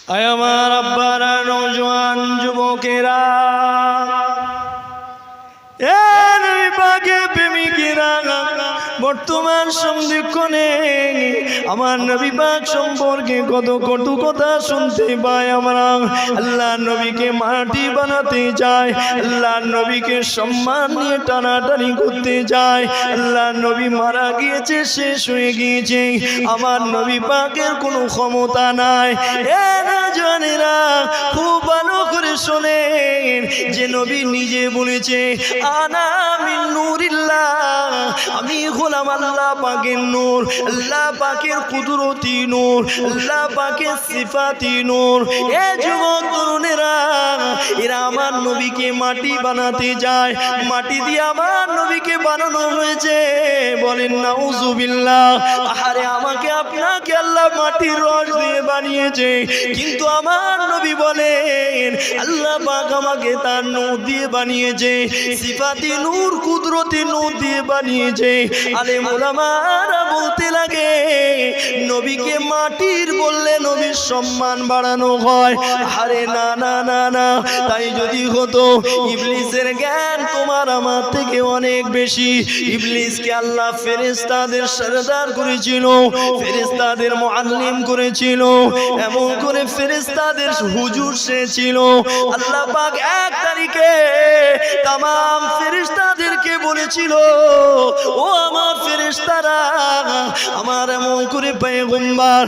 আয় আমার আব্বারা, নওজোয়ান যুবকেরা, এ নবী পাকের প্রেমিকেরা, বর্তমান সন্ধিক্ষণে আমার নবী পাক সম্পর্কে কত কটু কথা শুনতে পাই আমরা। আল্লাহ নবীকে মাটি বানাতে যায়, আল্লাহ নবীকে সম্মান নিয়ে টানাটানি করতে যায়। আল্লাহ নবী মারা গিয়েছে, শেষ হয়ে গিয়েছে, আমার নবী পাকের কোনো ক্ষমতা নাই। এ নওজোয়ানেরা, খুব ভালো করে শোনেন যে নবী নিজে বলেছে, আনা মিন নূরিল্লাহ, আমি হলাম আল্লাহ পাকের নূর, আল্লাহ পাকের কুদরতি নূর, আল্লাহ পাকের সিফাতি নূর। এ যুবক তরুণেরা, এরা আমার নবীকে মাটি বানাতে যায়, মাটি দিয়ে আমার নবীকে বানানো হয়েছে। বলেন নাউজুবিল্লাহ। আরে আমাকে আপনাকে আল্লাহ মাটির রস দিয়ে বানিয়েছে, কিন্তু আমার নবী বলেন আল্লাহ পাক আমাকে তার নূর দিয়ে বানিয়েছে, সিফাতি নূর, কুদরতি নূর দিয়ে বানিয়েছে। আলেম উলামারা বলতে লাগে, নবীকে মাটির বললে নবীর সম্মান বাড়ানো হয়। আরে না না না না, তাই যদি হতো, ইবলিসের জ্ঞান তোমার আমার থেকে অনেক বেশি। ইবলিসকে আল্লাহ ফেরেশতাদের সরদার করেছিল, ফেরেশতাদের মুআল্লিম করেছিল, এমন করে ফেরেশতাদের হুজুর সে ছিল। আল্লাহ পাক এক তারিখে তামাম ফেরেশতাদেরকে বলেছিল, ও আমার ফেরেশতারা, আমার এমন করে পয়গম্বর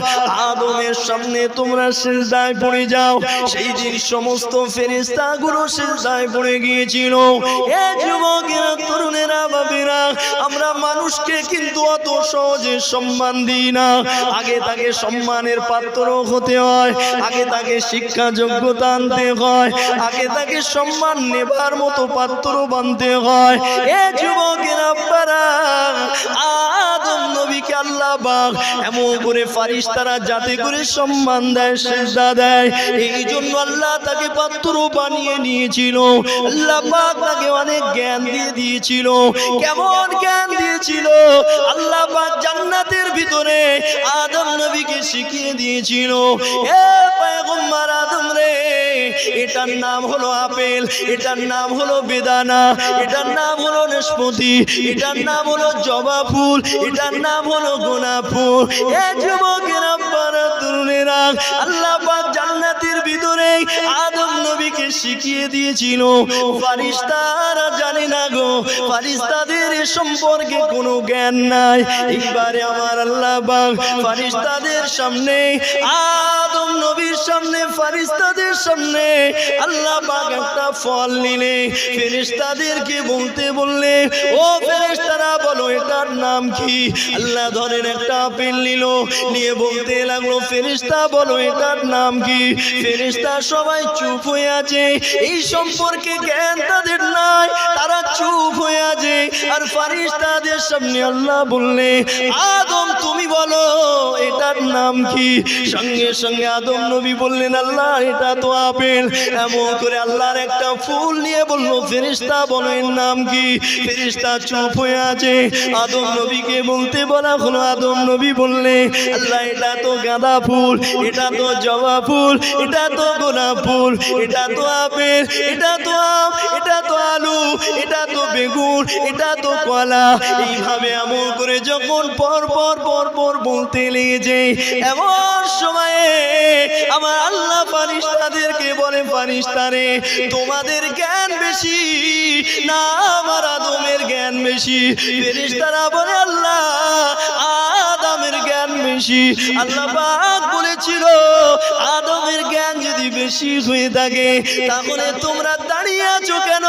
আদমের সামনে তোমরা সিজদায় পড়ে যাও। সেই দিন সমস্ত ফেরেশতাগুলো সিজদায় পড়ে গিয়েছিল। এ যুবকেরা, তরুণেরা, বাবেরা, আমরা মানুষকে কিন্তু অত সহজে সম্মান দিই না। আগে তাকে সম্মানের পাত্র হতে হয়, আগে তাকে শিক্ষা যোগ্যতা আনতে হয়, আগে তাকে সম্মান নেবার মতো পাত্র বানতে হয়। এ যুবকেরা, আব্বারা, আদম নবীকে আল্লাহ পাক এমন করে ফারিস্তারা যাতে করে সম্মান দেয়, সিজদা দেয়, এই জন্য আল্লাহ তাকে পাত্র বানিয়ে নিয়েছিল। আল্লাহ পাক তাকে অনেক জ্ঞান দিয়ে দিয়েছিল। কেমন জ্ঞান দিয়েছিল? আল্লাহ পাক জান্নাতের ভিতরে আদম নবীকে শিখিয়ে দিয়েছিল, এ পয়গম্বর আদম রে, এটার নাম হলো আপেল, এটার নাম হলো বেদানা, এটার নাম হলো নাশপাতি, এটার নাম হলো জবা ফুল, এটার নাম হলো গোলাপ ফুল। এ যুবকেরা, আব্বারা, তরুণেরা, আল্লাহ পাক জান্নাতের ভিতরে আদম নবীকে শিখিয়ে দিয়েছিল। ফারিস্তারা জানে না গো, ফারিস্তাদের এ সম্পর্কে কোনো জ্ঞান নাই। একবারে আমার আল্লাহ পাক ফারিস্তাদের সামনে, আদম নবীর সামনে, ফারিস্তাদের সামনে আল্লাহ পাক একটা ফল নিলে ফেরেশতাদেরকে বলতে বললে, ও ফেরেশতারা বলো এটার নাম কি? আল্লাহ ধরেন একটা আপেল নিল, নিয়ে বলতে লাগলো, ফেরেশতা বলো এটার নাম কি? ফেরেশতা সবাই চুপ হয়ে আছে, এই সম্পর্কে জ্ঞান তাদের নাই, তারা চুপ হয়ে আছে। আর ফেরেশতাদের সামনে আল্লাহ বললে, আদম তুমি বলো এটার নাম কি? সঙ্গে সঙ্গে আদম নবী বললেন, আল্লাহ এটা তো আপেল। এমন করে আল্লাহর একটা ফুল নিয়ে বলল, ফেরেশতা বলো এর নাম কি? ফেরেশতা চুপ হয়ে আছে। আদম নবীকে বলতে বলা হলো, আদম নবী বললে, আল্লাহ এটা তো গাঁদা ফুল, এটা তো জবা ফুল, এটা তো গোলাপ ফুল, এটা তো আপেল, এটা তো আম, এটা তো আলু, এটা তো বেগুন, এটা তো কলা। এইভাবে এমন করে যখন পর পর পর পর বলতে লেগেছে, এমন সময়ে আমার আল্লাহ ফারিস্তাদেরকে বলে, ফারিস্তারে তোমাদের জ্ঞান বেশি না আমার আদমের জ্ঞান বেশি? ফেরেশতারা বলে, আল্লাহ আদমের জ্ঞান বেশি। আল্লাহ পাক বলেছিল, আদমের জ্ঞান যদি বেশি হয়ে থাকে তাহলে তোমরা দাঁড়িয়ে আছো কেন?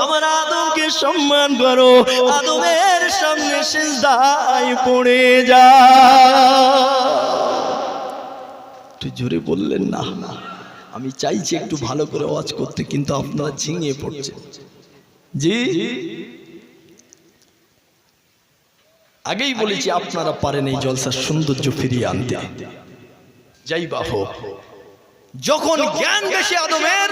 আমার আদমকে সম্মান করো, আদমের সামনে সিজদায় পড়ে যাও। একটু জোরে বললেন না? আমি চাইছি একটু ভালো করে ওয়াজ করতে, কিন্তু আপনারা ঝিঙে পড়ছেন। জি, আগেই বলেছি আপনারা পারেন এই জলসার সৌন্দর্য ফিরিয়ে আনতে। যাই বা হোক, যখন জ্ঞান বেশি আদমের,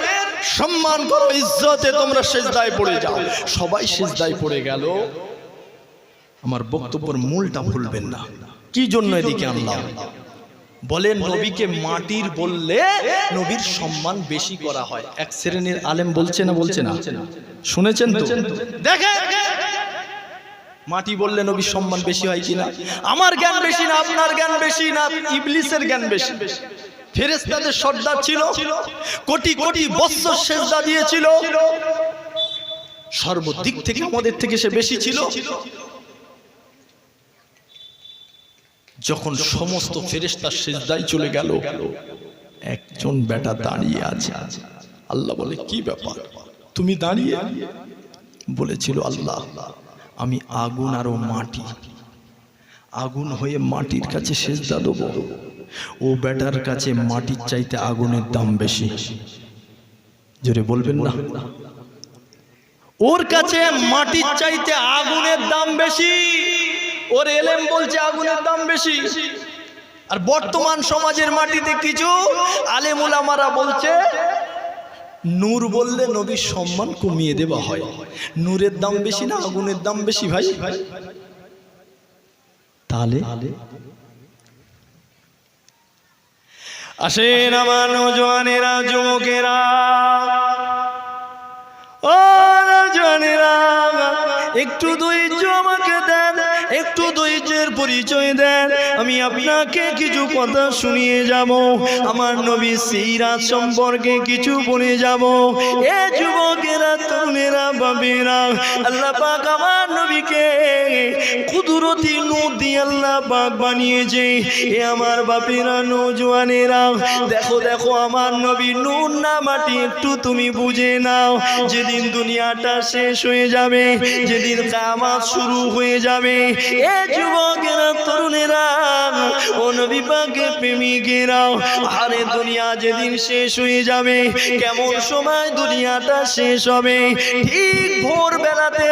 সম্মান করো, ইজ্জতে তোমরা সিজদায় পড়ে যাও। সবাই সিজদায় পড়ে গেল। আমার বক্তব্যের মূলটা ভুলবেন না, কি জন্য এদিকে আনলাম। বলেন নবীকে মাটির বললে নবীর সম্মান বেশি করা হয়। এক শ্রেণীর আলেম বলছে না, বলছে না, শুনেছেন তো? দেখেন মাটি বললে নবীর সম্মান বেশি হয় কিনা। আমার জ্ঞান বেশি না, আপনার জ্ঞান বেশি না, ইবলিসের জ্ঞান বেশি। ফেরেশতাদের সর্দার ছিল, কোটি কোটি বৎসর সেজদা দিয়েছিল, সর্বদিক থেকে আমাদের থেকে সে বেশি ছিল। যখন সমস্ত ফেরেশতা সিজদায় চলে গেল, একজন বেটা দাঁড়িয়ে আছে। আল্লাহ বলে, কি ব্যাপার তুমি দাঁড়িয়ে? বলেছিল, আল্লাহ আমি আগুন আর মাটি, আগুন হয়ে মাটির কাছে সিজদা দেব। ও বেটার কাছে মাটির চাইতে আগুনের দাম বেশি। জোরে বলবেন না? ওর কাছে মাটির চাইতে আগুনের দাম বেশি। ওর এলেম বলছে আগুনের দাম বেশি। আর বর্তমান সমাজের মাটিতে কিছু আলেম উলামারা বলছে নূর বললে নবীর সম্মান কমিয়ে দেওয়া হয়। নূরের দাম বেশি না আগুনের দাম বেশি ভাই? তাহলে আসেন আমার নওজওয়ানেরা, যুবকেরা, ও নওজওয়ানেরা, একটু ধৈর্য আমাকে দেন, একটু ধৈর্যের পরিচয় দেন। আমি আপনাকে কিছু কথা শুনিয়ে যাব, আমার নবী সিরাত সম্পর্কে কিছু বলে যাব। এ যুবকেরা, তরুণেরা, বাবেরা, আল্লাহ পাক আমার নবীকে কুদরতি নূর দিয়ে আল্লাহ পাক বানিয়েছে। এ আমার বাপেরা, নওজওয়ানেরা, দেখো দেখো আমার নবী নূর না মাটি, একটু তুমি বুঝে নাও। যেদিন দুনিয়াটা শেষ হয়ে যাবে, যেদিন কিয়ামত শুরু হয়ে যাবে, এ যুবকেরা, তরুণেরা, ও নবী পাকের প্রেমিকেরা, আরে দুনিয়া যেদিন শেষ হয়ে যাবে, কেমন সময় দুনিয়াটা শেষ হবে? ঠিক ভোরবেলাতে,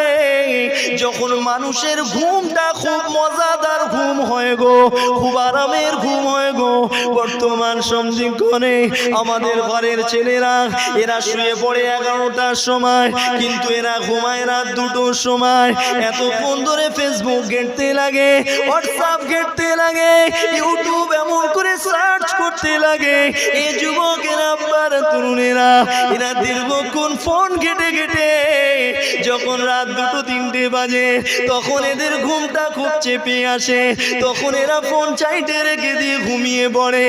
যখন মানুষের ঘুমটা খুব মজাদার ঘুম হয় গো, খুব আরামের ঘুম হয় গো। বর্তমান সময়ে আমাদের ঘরের ছেলেরা এরা শুয়ে পড়ে 11টার সময়, কিন্তু এরা ঘুমায় রাত 2টোর সময়। এতক্ষণ ধরে ফেসবুক ঘেঁটতে লাগে, হোয়াটসঅ্যাপ ঘেঁটতে লাগে, ইউটিউব এমন করে সার্চ করতে লাগে। এই যুবকেরা, আব্বারা, তরুণেরা, এরা দীর্ঘক্ষণ ফোন ঘেঁটে ঘেঁটে যখন রাত 2-3টে বাজে, তখন এদের ঘুমটা খুব চেপে আসে। তখন এরা ফোন চাইতে রেখে দিয়ে ঘুমিয়ে পড়ে।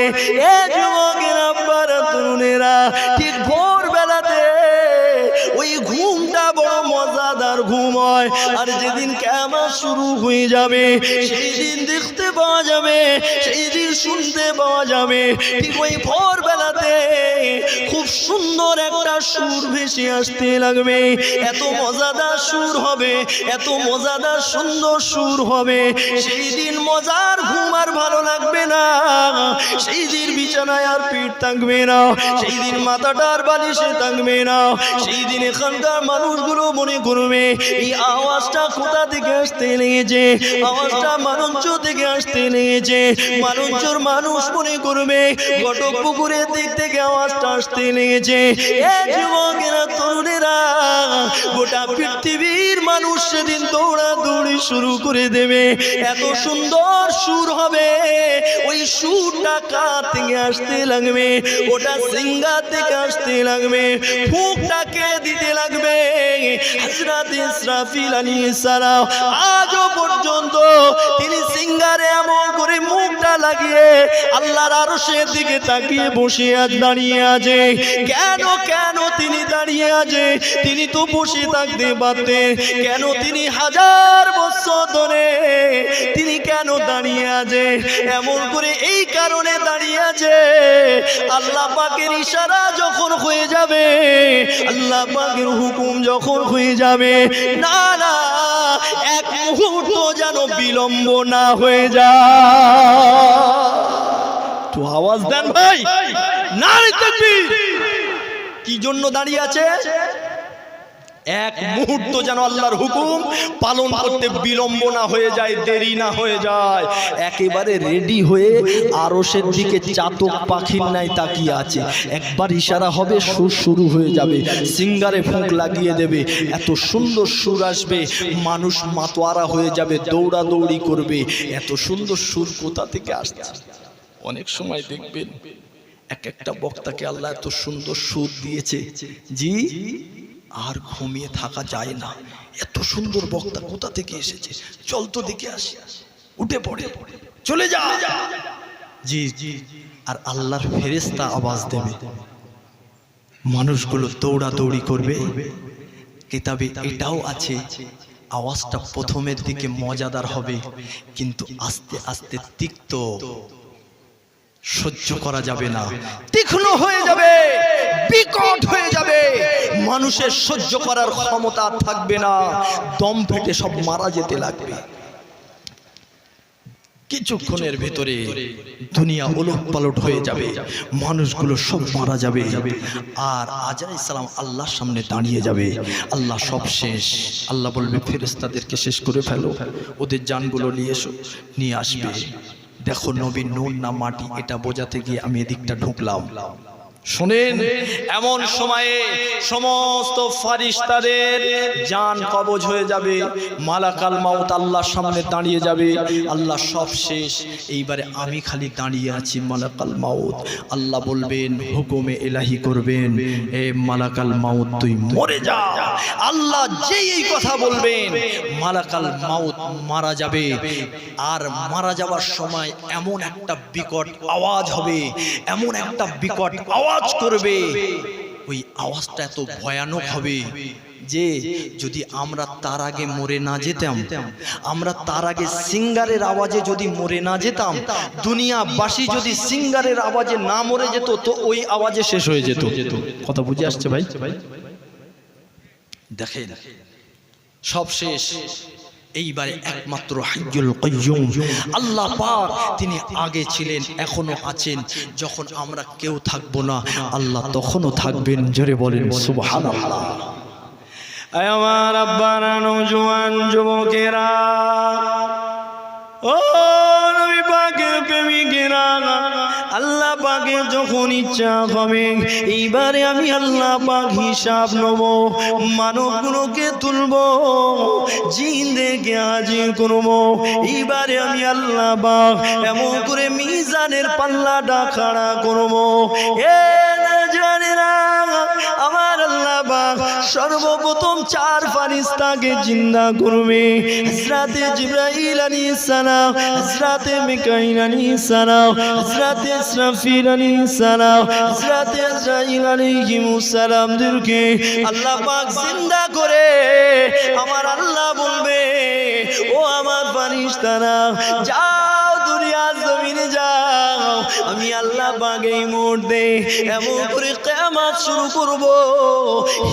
এ যুবকেরা, আব্বারা, তরুণেরা, ঠিক ভোরবেলাতে ওই ঘুমটা বড় মজাদার ঘুম হয়। আর যেদিন কিয়ামত শুরু হয়ে যাবে, সেই দিন দেখতে পাওয়া যাবে, সেই দিন শুনতে পাওয়া যাবে, ঠিক ওই ভোরবেলাতে খুব সুন্দর একটা সুর ভেসে আসতে লাগবে। এত মজাদার সুর হবে, এত মজাদার সুন্দর সুর হবে, সেই দিন মজার ঘুম আর ভালো লাগবে না। সেই দিন বিছানায় আর পিঠ থাকবে না, সেই দিন মাথাটার বালিশে থাকবে না। সেই দিন এখানকার মানুষগুলো মনে করবে এই আওয়াজটা কোথা থেকে আসতে লেগেছে, আওয়াজটা মানুষ থেকে আসতে লেগেছে। মানুষের মানুষ মনে করবে ঘটকপুকুরের দিক থেকে আওয়াজটা আসতে লেগেছে। এ যুবকেরা, তরুণেরা, গোটা পৃথিবীর মানুষ সেদিন দৌড়াদৌড়ি শুরু করে দেবে। এত সুন্দর সুর হবে, ওই সুরটা কার থেকে আসতে লাগবে? ওটা সিঙ্গার থেকে আসতে লাগবে। ফুঁকটাকে দিতে লাগবে হযরত ইসরাফিল আলাইহিস সালাম। আজও পর্যন্ত তিনি সিঙ্গারে এমন করে মুখটা লাগিয়ে আল্লাহর আরশের দিকে তাকিয়ে বসে দাঁড়িয়ে আছে। কেন কেন তিনি দাঁড়িয়ে আছে? তিনি তো বসে থাকতে পারতেন। কেন তিনি 1000 বছর ধরে তিনি কেন দাঁড়িয়ে আছে? এমন করে এই কারণে দাঁড়িয়ে আছে, আল্লাহ পাকের ইশারা যখন হয়ে যাবে, আল্লাহ পাকের হুকুম যখন হয়ে যাবে, না না এক মুহূর্ত যেন বিলম্ব না হয়ে যায়। তো আওয়াজ দেন ভাই, নারে তাকবীর। কি জন্য দাঁড়িয়ে আছে? এক মুহূর্ত যেন আল্লাহর হুকুম পালন করতে বিলম্ব না হয়ে যায়, দেরি না হয়ে যায়। একেবারে রেডি হয়ে আরশের দিকে চাতক পাখির ন্যায় তাকিয়ে আছে। একবার ইশারা হবে, সুর শুরু হয়ে যাবে, সিঙ্গারে ফুঁক লাগিয়ে দেবে, এত সুন্দর সুর আসবে, মানুষ মাতোয়ারা হয়ে যাবে, দৌড়াদৌড়ি করবে। এত সুন্দর সুর কোথা থেকে আসছে? অনেক সময় দেখবেন এক একটা বক্তাকে আল্লাহ এত সুন্দর সুর দিয়েছে, জি আর ঘুমিয়ে থাকা যায় না। এত সুন্দর বক্তা কোথা থেকে এসেছে, চল তো দেখে আসি, উঠে পড়ে চলে যা। জি জি, আর আল্লাহর ফেরেশতা আওয়াজ দেবে, মানুষগুলো দৌড়াদৌড়ি করবে। কিতাবে এটাও আছে, আওয়াজটা প্রথমের দিকে মজাদার হবে, কিন্তু আস্তে আস্তে তিক্ত, সহ্য করা যাবে না, তীক্ষ্ণ হয়ে যাবে, বিকট হয়ে যাবে। মানুষের সহ্য করার ক্ষমতা থাকবে না, দম ফেটে সব মারা যেতে লাগবে। কিছুক্ষণের ভেতরে দুনিয়া ওলটপালট হয়ে যাবে, মানুষগুলো সব মারা যাবে, আর আজরাইল সালাম আল্লাহর সামনে দাঁড়িয়ে যাবে। আল্লাহ সব শেষ, আল্লাহ বলবে ফেরেশতাদেরকে শেষ করে ফেলো, ওদের জানগুলো নিয়ে এসো, নিয়ে আসবে। দেখো নবী নুন না মাটি, এটা বোঝাতে গিয়ে আমি এদিকটা ঢুকলাম। শুনেন, এমন সময়ে সমস্ত ফারিস্তাদের জান কবজ হয়ে যাবে, মালাকাল মাউত আল্লাহর সামনে দাঁড়িয়ে যাবে। আল্লাহ সব শেষ, এইবারে আমি খালি দাঁড়িয়ে আছি। মালাকাল মাউত আল্লাহ বলবেন, হুকুমে ইলাহি করবেন, এ মালাকাল মাউত তুই মরে যা। আল্লাহ যেই এই কথা বলবেন, মালাকাল মাউত মারা যাবে। আর মারা যাওয়ার সময় এমন একটা বিকট আওয়াজ হবে, এমন একটা বিকট আওয়াজ করবে, ওই আওয়াজটা এত ভয়ানক হবে যে যদি আমরা তার আগে মরে না যেতাম, আমরা তার আগে সিঙ্গারের আওয়াজে যদি মরে না যেতাম, দুনিয়াবাসী যদি সিঙ্গারের আওয়াজে না মরে যেত, তো ওই আওয়াজে শেষ হয়ে যেত। কথা বুঝে আসছে ভাই? দেখেন সব শেষ, এইবারে একমাত্র হাইয়ুল কাইয়ুম আল্লাহ পাক, তিনি আগে ছিলেন, এখনো আছেন। যখন আমরা কেউ থাকবো না, আল্লাহ তখনও থাকবেন। জোরে বলেন সুবহানাল্লাহ। আয় আমার আব্বারা, নওজোয়ান যুবকেরা, ও নবী পাকের প্রেমিকেরা, আল্লাহ পাকের যখন ইচ্ছা হবে, এইবারে আমি আল্লাহ পাক হিসাব নেব, মানবগুলোকে তুলব, জিনদেরকে হাজির করব। এইবারে আমি আল্লাহ পাক এমন করে মিজানের পাল্লাটা খাড়া করব। এ জানেরা, আমার আল্লাহ পাক সর্বপ্রথম 4 ফারিস্তাকে জিন্দা করবে। হযরতে জিবরাইল আলাইহিস সালাম, হযরতে মিকাইল আলাইহিস সালাম, হযরতে ইসরাফিল আলাইহিস সালাম, হযরতে আজরাইল আলাইহিস সালামদেরকে আল্লাহ পাক জিন্দা করে আমার আল্লাহ বলবে, ও আমার ফারিস্তারা, যাও দুনিয়ার জমিনে যাও। আমি আল্লাহ পাক এই মুহূর্তে এমন করে কিয়ামত শুরু করব,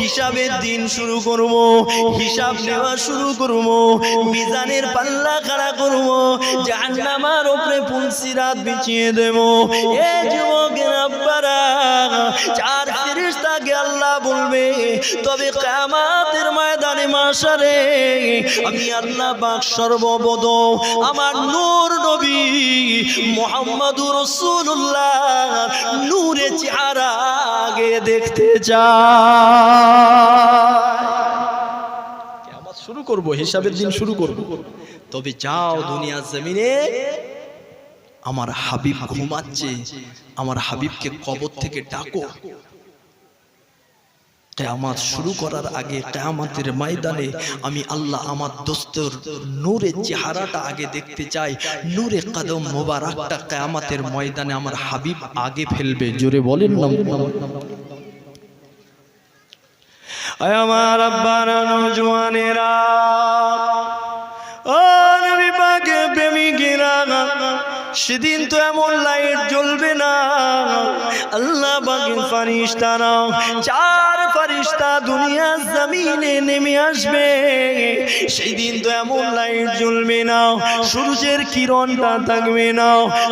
হিসাবের দিন শুরু করব, হিসাব নেওয়া শুরু করব, মিজানের পাল্লা খাড়া করব, জাহান্নামের উপরে পুলসিরাত বিছিয়ে দেব। এ যুবকের আব্বারা, 4 ফেরেশতাকে আল্লাহ বলবে, তবে কিয়ামতের ময়দানে মাশারে আমি আল্লাহ পাক সর্বপ্রথম আমার নূর নবী মুহাম্মদুর রাসূলুল্লাহ নূরে চেহারা আগে দেখতে চাই। কিয়ামত শুরু করব, হিসাবের দিন শুরু করব। তবে যাও দুনিয়ার জমিনে, আমার হাবিব ঘুমাচ্ছে, আমার হাবিবকে কবর থেকে ডাকো। কিয়ামত শুরু করার আগে কিয়ামতের ময়দানে আমি আল্লাহ আমার দোস্তর নূরের চেহারাটা আগে দেখতে চাই। নূরে কদম মোবারকটা কিয়ামতের ময়দানে আমার হাবিব আগে ফেলবে। জোরে বলেন না। আয় আমার আব্বারা, নওজোয়ানেরা, ও নবী পাকের প্রেমিকেরা, সেদিন তো এমন লাইট জ্বলবে না। আল্লাহ পাকের ফারিস্তারা, 4 ফারিস্তা দুনিয়ার জমিনে নেমে আসবে। সেই দিন তো এমন লাইট জ্বলবে না, সূর্যের কিরণটা থাকবে না,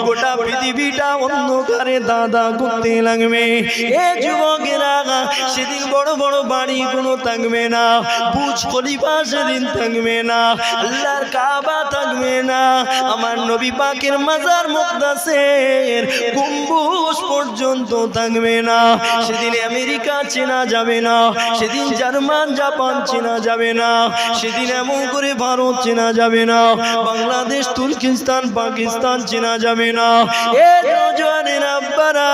গোটা পৃথিবীটা অন্ধকারে দাদা করতে লাগবে। এ যুবকেরা, সেদিন বড় বড় বাড়ি কোনো থাকবে না, বুর্জ খলিফা সেদিন থাকবে না, আল্লাহর কাবা থাকবে না, আমার নবী পাকের মাজার মুকদ্দাসের গম্বুজ পর্যন্ত পর্যন্ত থাকবে না, সেদিন আমেরিকা চেনা যাবে না, সেদিন জার্মান জাপান চেনা যাবে না, সেদিন এমন করে ভারত চেনা যাবে না, বাংলাদেশ তুর্কিস্তান পাকিস্তান চেনা যাবে না। এ নওজওয়ানের আব্বারা,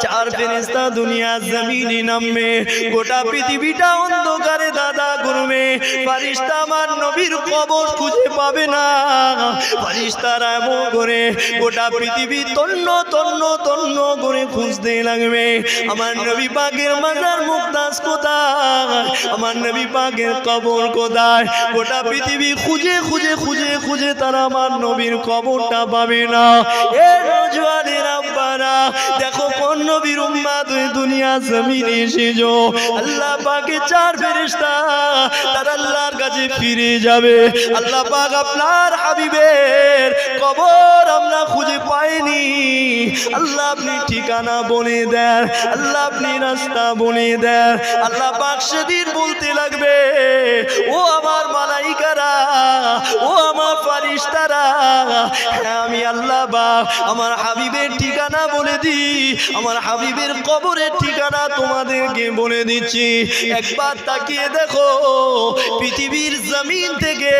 চার ফেরেশতা দুনিয়া জমিনে নামবে, গোটা পৃথিবীটা অন্ধকারে দাদা করবে, ফেরেশতা আমার নবীর কবর খুঁজে পাবে না। ফেরেশতারা এমন করে গোটা পৃথিবী তন্ন তন্ন তন্ন করে খুঁজতে লাগবে, আমার নবী পাকের মাজার মুকদ্দাস কোথায়, আমার নবী পাকের কবর কোথায়। গোটা পৃথিবী খুঁজে খুঁজে খুঁজে খুঁজে তারা আমার নবীর কবরটা পাবে না। এ নওজওয়ানের আব্বারা, দেখো কোন নবীর উম্মত ওই দুনিয়া জমিনে এসেছো, আল্লাহ পাকের চার ফেরেশতা তারা আল্লাহর কাছে ফিরে যাবে। আল্লাহ পাক আপনার হাবিবের কবর আমরা খুঁজে পাইনি, আল্লাহ আপনি ঠিকানা বলে দেন, আল্লাহ আপনি রাস্তা বলে দেন। আল্লাহ পাক সেদিন বলতে লাগবে, ও আমার মালাইকারা, ও আমার ফেরেশতারা, হ্যাঁ আমি আল্লাহ পাক আমার হাবিবের ঠিকানা বলে দিই, আমার হাবিবের কবরের ঠিকানা তোমাদেরকে বলে দিচ্ছি। একবার তাকিয়ে দেখো, পৃথিবীর জমিন থেকে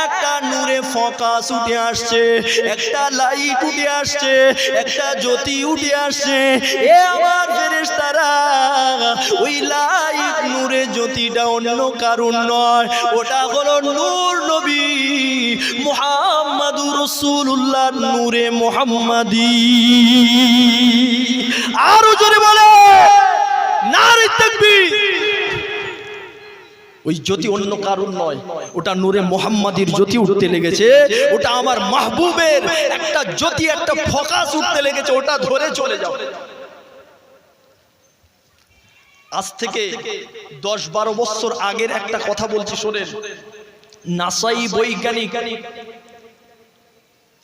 একটা নূরে ফোকাস উঠে আসছে, একটা লাইট উঠে আসছে, একটা জ্যোতি উঠে আসছে। এ আমার ফেরেশতারা, ওই লাইট নূরে জ্যোতিটা অন্য কারণ নয়, ওটা হলো নূর নবী মুহাম্মাদুর রাসূলুল্লাহ নূরে মুহাম্মাদি। আরো জোরে বলে নারে তাকবীর। ওই জ্যোতি অন্য কারণ নয়, ওটা নূরে মুহাম্মাদির জ্যোতি উঠতে লেগেছে, ওটা আমার মাহবুবের একটা জ্যোতি, একটা ফোকাস উঠতে লেগেছে, ওটা ধরে চলে যাও। আজ থেকে 10-12 বছর আগের একটা কথা বলছি শোনেন। নাসাই বৈজ্ঞানিক,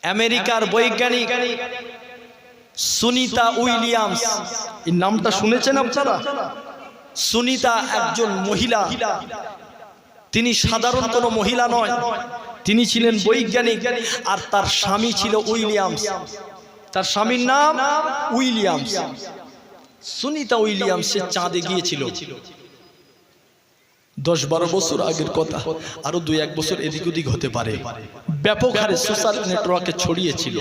আমেরিকার বৈজ্ঞানিক সুনিতা উইলিয়ামস, এই নামটা শুনেছেন আপনারা? সুনিতা একজন মহিলা, তিনি সাধারণ কোনো মহিলা নয়, তিনি ছিলেন বৈজ্ঞানিক, আর তার স্বামী ছিল উইলিয়ামস, তার স্বামীর নাম উইলিয়ামস। সুনিতা উইলিয়ামস সে চাঁদে গিয়েছিল 10-12 বছর আগের কথা, আরো 2-1 বছর এদিক ওদিক হতে পারে। ব্যাপক হারে সোশ্যাল নেটওয়ার্কে ছড়িয়েছিল,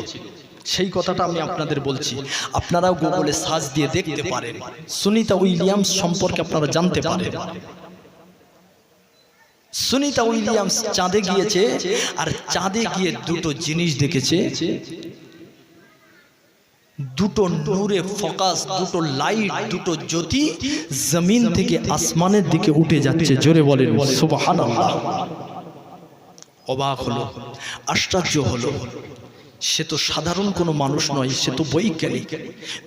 সেই কথাটা আমি আপনাদের বলছি, আপনারাও গুগলে সার্চ দিয়ে দেখতে পারেন, সুনিতা উইলিয়ামস সম্পর্কে আপনারা জানতে পারেন। সুনিতা উইলিয়ামস চাঁদে গিয়েছে, আর চাঁদে গিয়ে দুটো জিনিস দেখেছে, দুটো নূরে ফোকাস, দুটো লাইট, দুটো জ্যোতি জমিন থেকে আসমানের দিকে উঠে যাচ্ছে। জোরে বলেন সুবহানাল্লাহ। অবাক হলো, আশ্চর্য হলো, সে তো সাধারণ কোনো মানুষ নয়, সে তো বৈজ্ঞানিক।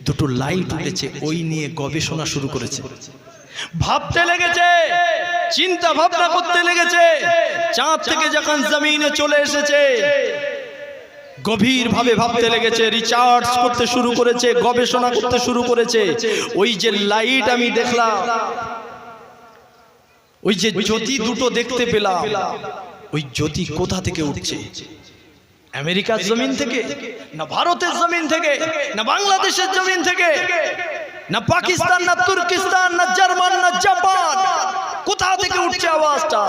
দুটো লাইট উঠেছে, ওই নিয়ে গবেষণা শুরু করেছে, ভাবতে লেগেছে, চিন্তা ভাবনা করতে লেগেছে। চাঁদ থেকে যখন জমিনে চলে এসেছে, গভীর ভাবে ভাবতে লেগেছে, রিসার্চ করতে শুরু করেছে, গবেষণা করতে শুরু করেছে। ওই যে লাইট আমি দেখলাম, ওই যে জ্যোতি দুটো দেখতে পেলাম, ওই জ্যোতি কোথা থেকে উঠছে? আমেরিকার জমিন থেকে, না ভারতের জমিন থেকে, না বাংলাদেশের জমিন থেকে, না পাকিস্তান, না তুর্কিস্তান, না জার্মান, না জাপান, কোথা থেকে উঠছে আওয়াজটা?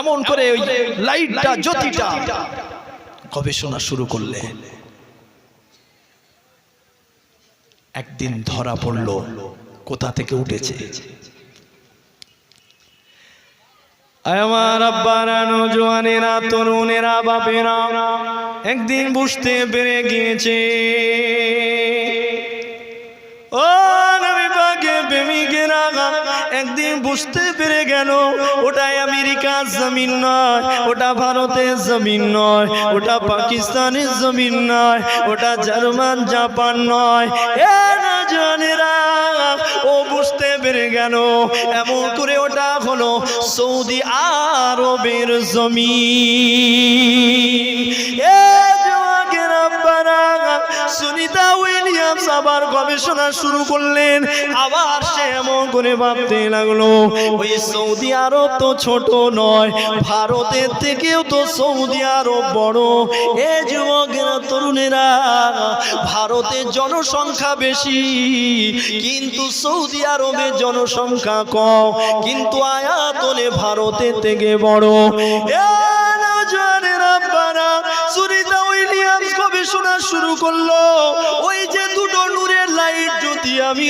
এমন করে ওই লাইটটা, জ্যোতিটা গবেষণা শুরু করলে একদিন ধরা পড়ল কোথা থেকে উঠেছে। আমার আব্বারা, নওজওয়ানেরা, তরুণেরা, বাপেরা একদিন বুঝতে পেরে গিয়েছে, ও নবী পাকের প্রেমিকেরা একদিন বুঝতে পেরে গেল, ওটা আমেরিকার জমিন নয়, ওটা ভারতের জমিন নয়, ওটা পাকিস্তানের জমিন নয়, ওটা জার্মান জাপান নয়। এ নওজওয়ানেরা, ও বুঝতে পেরে গেল, এমন করে ওটা হলো সৌদি আরবের জমিন। এ যুবকেরা, সুনিতা উইলিয়ামস আবার গবেষণা শুরু করলেন। আবার সে এমন করে ভাবতে লাগলো, ওই সৌদি আরব তো ছোট নয়, ভারতের থেকেও তো সৌদি আরব বড়। এ যুবকেরা, তরুণেরা, ভারতের জনসংখ্যা বেশি কিন্তু সৌদি আরবের জনসংখ্যা কম, কিন্তু আয়াতনে ভারতের থেকে বড়। সুনিতা উইলিয়ামস গবেষণা শুরু করলো, ওই যে দুটো নূরের লাইট যদি আমি